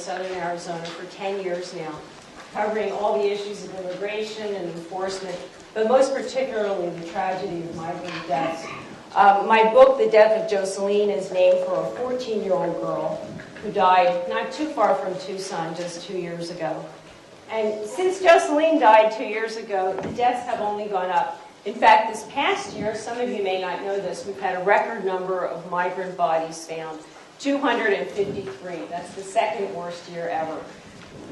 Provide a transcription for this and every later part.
southern Arizona for 10 years now, covering all the issues of immigration and enforcement, but most particularly the tragedy of migrant deaths. My book, The Death of Jocelyn, is named for a 14-year-old girl who died not too far from Tucson just 2 years ago. And since Jocelyn died 2 years ago, the deaths have only gone up. In fact, this past year, some of you may not know this, we've had a record number of migrant bodies found, 253. That's the second worst year ever.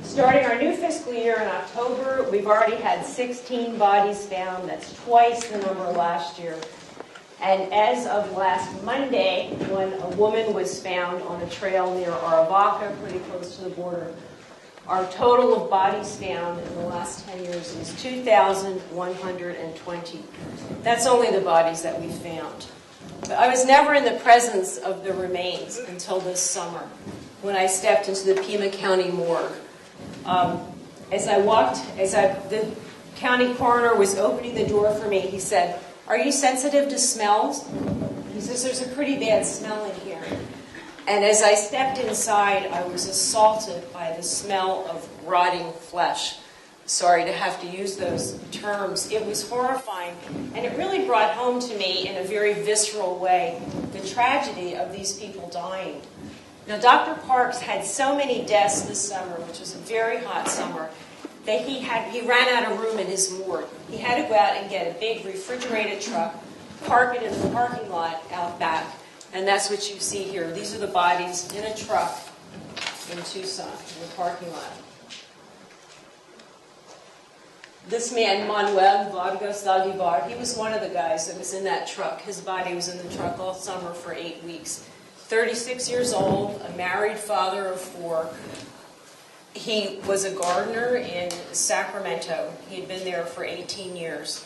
Starting our new fiscal year in October, we've already had 16 bodies found. That's twice the number last year. And as of last Monday, when a woman was found on a trail near Aravaca, pretty close to the border, our total of bodies found in the last 10 years is 2,120. That's only the bodies that we found. But I was never in the presence of the remains until this summer, when I stepped into the Pima County morgue. The county coroner was opening the door for me, he said, "Are you sensitive to smells?" He says, "There's a pretty bad smell in here." And as I stepped inside, I was assaulted by the smell of rotting flesh. Sorry to have to use those terms. It was horrifying, and it really brought home to me in a very visceral way the tragedy of these people dying. Now, Dr. Parks had so many deaths this summer, which was a very hot summer, that he ran out of room in his morgue. He had to go out and get a big refrigerated truck, park it in the parking lot out back, and that's what you see here. These are the bodies in a truck in Tucson, in the parking lot. This man, Manuel Vargas Zaldivar, he was one of the guys that was in that truck. His body was in the truck all summer for 8 weeks. 36 years old, a married father of 4. He was a gardener in Sacramento. He had been there for 18 years.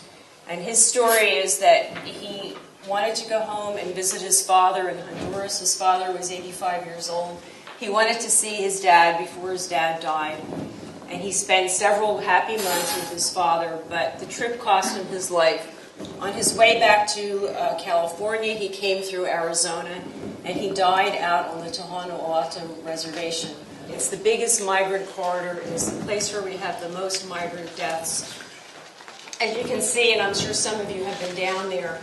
And his story is that he wanted to go home and visit his father in Honduras. His father was 85 years old. He wanted to see his dad before his dad died. And he spent several happy months with his father, but the trip cost him his life. On his way back to California, he came through Arizona, and he died out on the Tohono O'odham Reservation. It's the biggest migrant corridor. It's the place where we have the most migrant deaths. As you can see, and I'm sure some of you have been down there,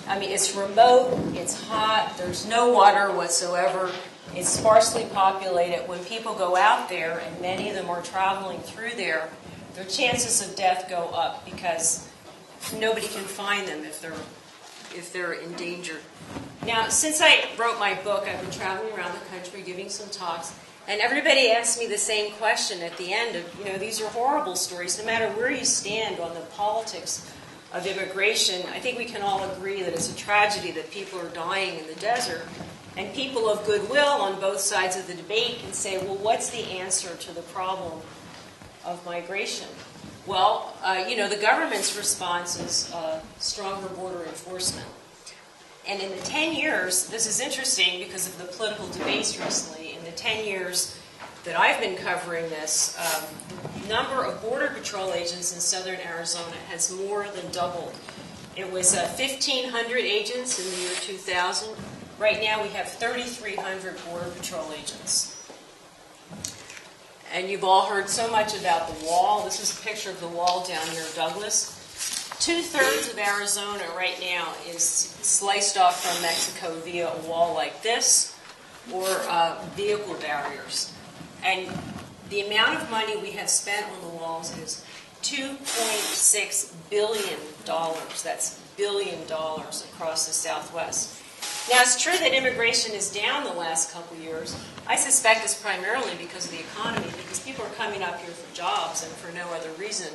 I mean, it's remote, it's hot, there's no water whatsoever. It's sparsely populated. When people go out there, and many of them are traveling through there, their chances of death go up because nobody can find them if they're in danger. Now, since I wrote my book, I've been traveling around the country giving some talks, and everybody asks me the same question at the end of, these are horrible stories. No matter where you stand on the politics of immigration, I think we can all agree that it's a tragedy that people are dying in the desert. And people of goodwill on both sides of the debate can say, well, what's the answer to the problem of migration? Well, the government's response is stronger border enforcement. And in the 10 years, this is interesting because of the political debates recently, in the 10 years that I've been covering this, the number of Border Patrol agents in southern Arizona has more than doubled. It was 1,500 agents in the year 2000. Right now we have 3,300 Border Patrol agents. And you've all heard so much about the wall. This is a picture of the wall down near Douglas. 2/3 of Arizona right now is sliced off from Mexico via a wall like this or vehicle barriers. And the amount of money we have spent on the walls is $2.6 billion. That's $billion across the Southwest. Now, it's true that immigration is down the last couple of years. I suspect it's primarily because of the economy, because people are coming up here for jobs and for no other reason.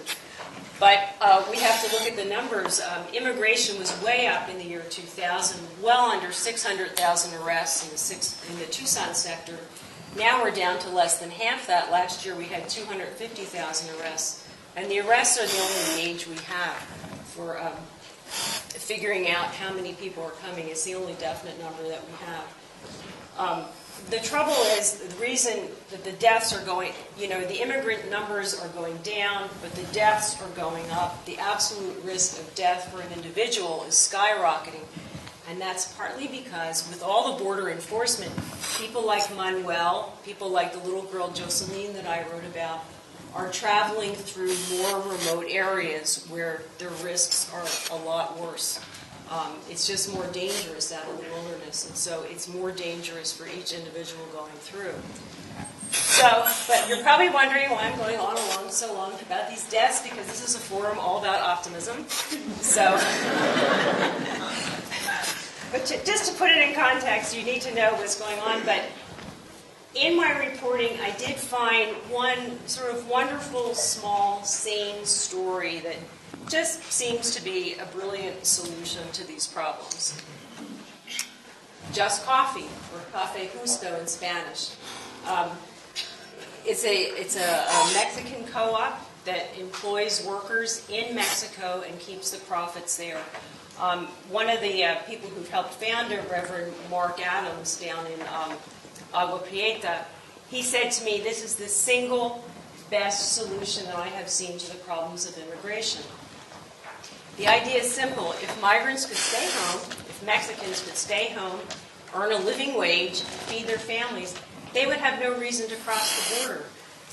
But we have to look at the numbers. Immigration was way up in the year 2000, well under 600,000 arrests in the Tucson sector. Now we're down to less than half that. Last year we had 250,000 arrests. And the arrests are the only gauge we have for figuring out how many people are coming. It's the only definite number that we have. The trouble is, the reason that the deaths are going, the immigrant numbers are going down, but the deaths are going up. The absolute risk of death for an individual is skyrocketing. And that's partly because with all the border enforcement, people like Manuel, people like the little girl Jocelyn that I wrote about, are traveling through more remote areas where their risks are a lot worse. It's just more dangerous out in the wilderness, and so it's more dangerous for each individual going through. So, but you're probably wondering why I'm going on so long about these deaths, because this is a forum all about optimism. So, but just to put it in context, you need to know what's going on. But in my reporting, I did find one sort of wonderful, small, sane story that just seems to be a brilliant solution to these problems. Just Coffee, or Cafe Justo in Spanish. It's a Mexican co-op that employs workers in Mexico and keeps the profits there. One of the people who helped found it, Reverend Mark Adams, down in Agua Prieta, he said to me, this is the single best solution that I have seen to the problems of immigration. The idea is simple. If migrants could stay home, if Mexicans could stay home, earn a living wage, feed their families, they would have no reason to cross the border.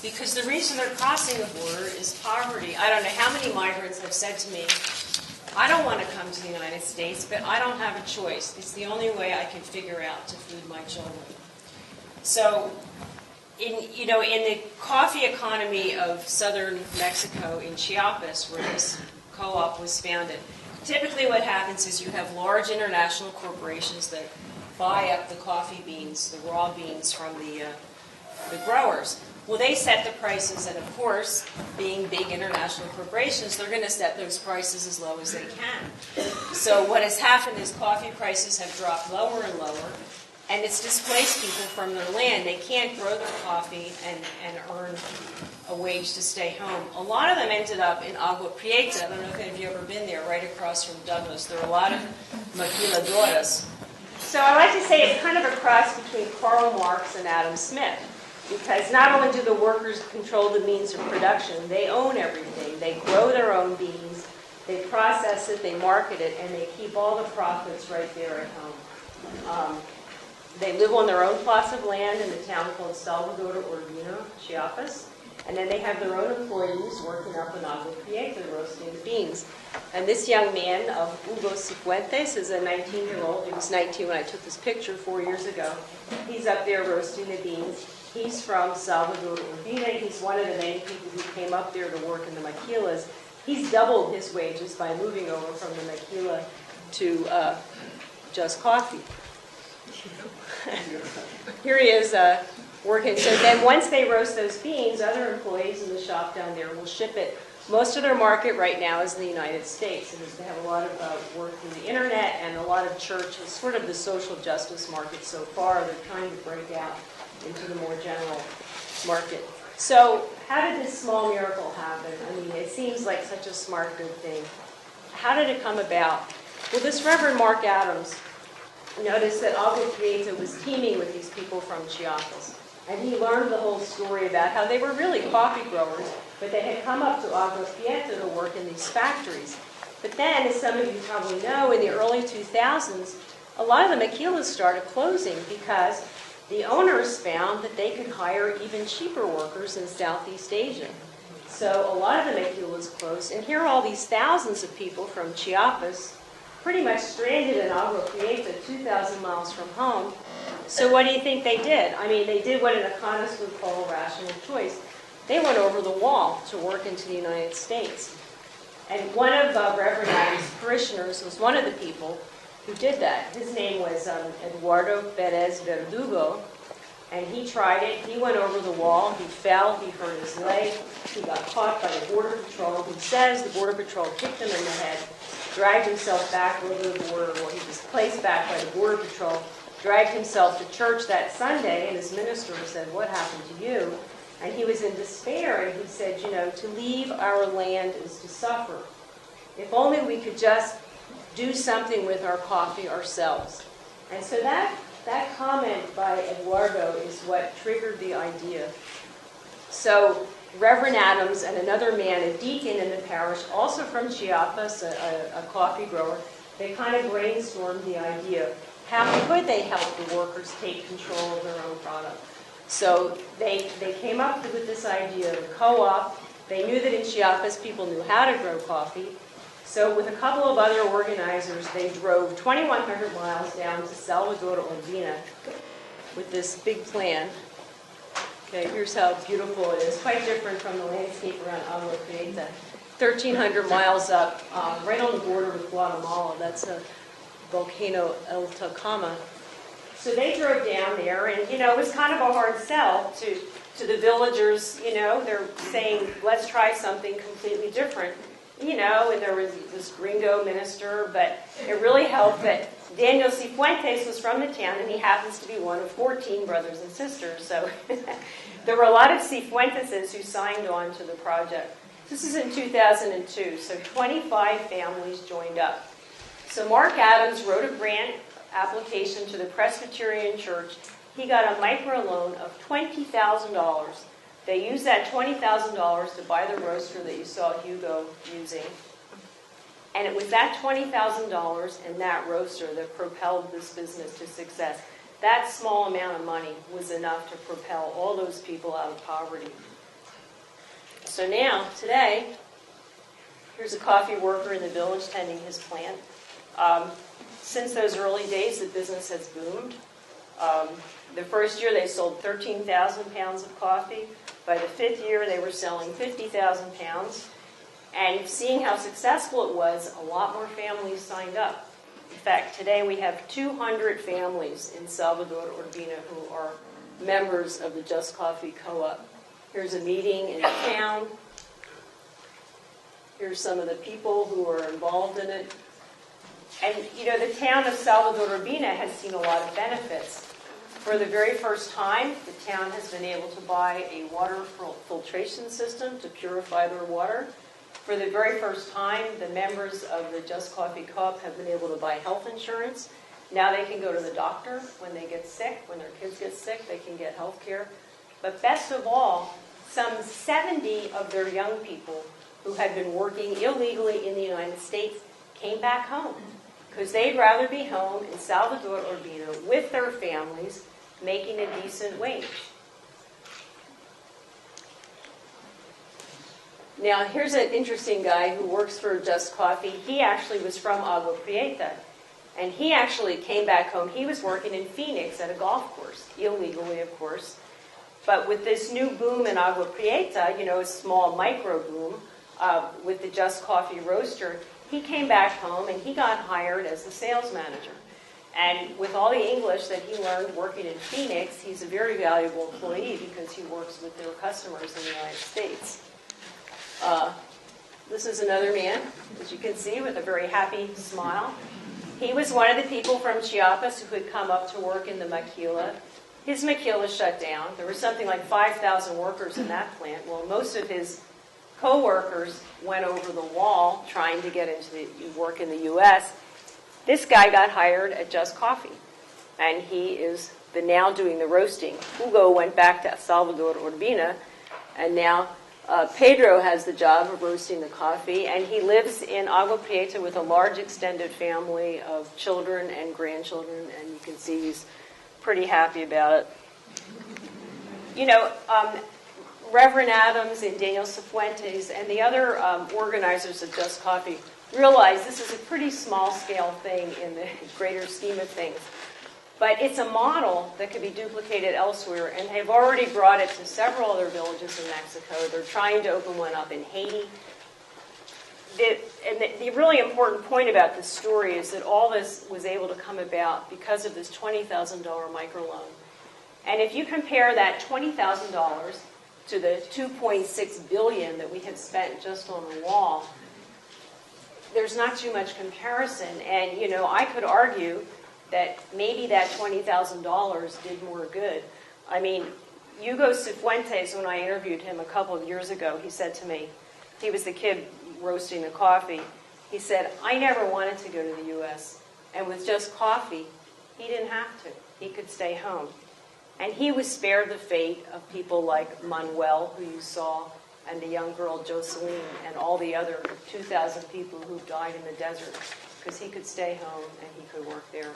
Because the reason they're crossing the border is poverty. I don't know how many migrants have said to me, I don't want to come to the United States, but I don't have a choice. It's the only way I can figure out to feed my children. So, in the coffee economy of southern Mexico in Chiapas, where this co-op was founded, typically what happens is you have large international corporations that buy up the coffee beans, the raw beans from the growers. Well, they set the prices, and of course, being big international corporations, they're going to set those prices as low as they can. So what has happened is coffee prices have dropped lower and lower, and it's displaced people from their land. They can't grow their coffee and earn a wage to stay home. A lot of them ended up in Agua Prieta. I don't know if any of you have ever been there, right across from Douglas. There are a lot of maquiladoras. So I like to say it's kind of a cross between Karl Marx and Adam Smith, because not only do the workers control the means of production, they own everything. They grow their own beans, they process it, they market it, and they keep all the profits right there at home. They live on their own plot of land in a town called Salvador de Urbino, Chiapas, and then they have their own employees working up in Agua Prieta roasting the beans. And this young man, Hugo Cifuentes, is a 19-year-old. He was 19 when I took this picture 4 years ago. He's up there roasting the beans. He's from Salvador de Urbino. He's one of the many people who came up there to work in the maquilas. He's doubled his wages by moving over from the maquila to Just Coffee. Here he is working. So then once they roast those beans, other employees in the shop down there will ship it. Most of their market right now is in the United States. And they have a lot of work through the internet and a lot of church. It's sort of the social justice market so far. They're trying to break out into the more general market. So how did this small miracle happen? I mean, it seems like such a smart, good thing. How did it come about? Well, this Reverend Mark Adams noticed that Agua Prieta was teeming with these people from Chiapas. And he learned the whole story about how they were really coffee growers, but they had come up to Agua Prieta to work in these factories. But then, as some of you probably know, in the early 2000s, a lot of the maquilas started closing because the owners found that they could hire even cheaper workers in Southeast Asia. So a lot of the maquilas closed, and here are all these thousands of people from Chiapas, pretty much stranded in Agua Prieta, 2,000 miles from home. So what do you think they did? I mean, they did what an economist would call a rational choice. They went over the wall to work into the United States. And one of Reverend Adams' parishioners was one of the people who did that. His name was Eduardo Perez Verdugo, and he tried it. He went over the wall. He fell. He hurt his leg. He got caught by the Border Patrol. He says the Border Patrol kicked him in the head, dragged himself back over the border, or he was placed back by the Border Patrol, dragged himself to church that Sunday, and his minister said, "What happened to you?" And he was in despair, and he said, you know, to leave our land is to suffer. If only we could just do something with our coffee ourselves. And so that comment by Eduardo is what triggered the idea. So Reverend Adams and another man, a deacon in the parish, also from Chiapas, a coffee grower, they kind of brainstormed the idea, how could they help the workers take control of their own product? So they came up with this idea of a co-op. They knew that in Chiapas people knew how to grow coffee. So with a couple of other organizers, they drove 2,100 miles down to Salvador Urbina with this big plan. Okay, here's how beautiful it is. Quite different from the landscape around Agua Prieta. 1,300 miles up, right on the border with Guatemala. That's a volcano El Tacoma. So they drove down there, and, it was kind of a hard sell to the villagers. They're saying, let's try something completely different. And there was this gringo minister, but it really helped that Daniel Cifuentes was from the town, and he happens to be one of 14 brothers and sisters. So there were a lot of Cifuenteses who signed on to the project. This is in 2002, so 25 families joined up. So Mark Adams wrote a grant application to the Presbyterian Church. He got a microloan of $20,000. They used that $20,000 to buy the roaster that you saw Hugo using. And it was that $20,000 and that roaster that propelled this business to success. That small amount of money was enough to propel all those people out of poverty. So now, today, here's a coffee worker in the village tending his plant. Since those early days, the business has boomed. The first year, they sold 13,000 pounds of coffee. By the fifth year, they were selling 50,000 pounds. And seeing how successful it was, a lot more families signed up. In fact, today we have 200 families in Salvador Urbina who are members of the Just Coffee Co-op. Here's a meeting in the town. Here's some of the people who are involved in it. And, the town of Salvador Urbina has seen a lot of benefits. For the very first time, the town has been able to buy a water filtration system to purify their water. For the very first time, the members of the Just Coffee Co-op have been able to buy health insurance. Now they can go to the doctor when they get sick. When their kids get sick, they can get health care. But best of all, some 70 of their young people who had been working illegally in the United States came back home because they'd rather be home in Salvador Urbina with their families making a decent wage. Now, here's an interesting guy who works for Just Coffee. He actually was from Agua Prieta, and he actually came back home. He was working in Phoenix at a golf course, illegally, of course. But with this new boom in Agua Prieta, a small micro boom with the Just Coffee roaster, he came back home and he got hired as the sales manager. And with all the English that he learned working in Phoenix, he's a very valuable employee because he works with their customers in the United States. This is another man, as you can see, with a very happy smile. He was one of the people from Chiapas who had come up to work in the maquila. His maquila shut down. There was something like 5,000 workers in that plant. Well, most of his co-workers went over the wall trying to get into work in the U.S. This guy got hired at Just Coffee, and he is now doing the roasting. Hugo went back to Salvador Urbina, and now Pedro has the job of roasting the coffee, and he lives in Agua Prieta with a large extended family of children and grandchildren, and you can see he's pretty happy about it. Reverend Adams and Daniel Cifuentes and the other organizers of Just Coffee realize this is a pretty small-scale thing in the greater scheme of things. But it's a model that could be duplicated elsewhere, and they've already brought it to several other villages in Mexico. They're trying to open one up in Haiti. The really important point about this story is that all this was able to come about because of this $20,000 microloan. And if you compare that $20,000 to the $2.6 billion that we have spent just on the wall, there's not too much comparison. And, I could argue that maybe that $20,000 did more good. I mean, Hugo Cifuentes, when I interviewed him a couple of years ago, he said to me, he was the kid roasting the coffee, he said, I never wanted to go to the U.S. And with Just Coffee, he didn't have to. He could stay home. And he was spared the fate of people like Manuel, who you saw, and the young girl Jocelyn, and all the other 2,000 people who died in the desert because he could stay home and he could work there.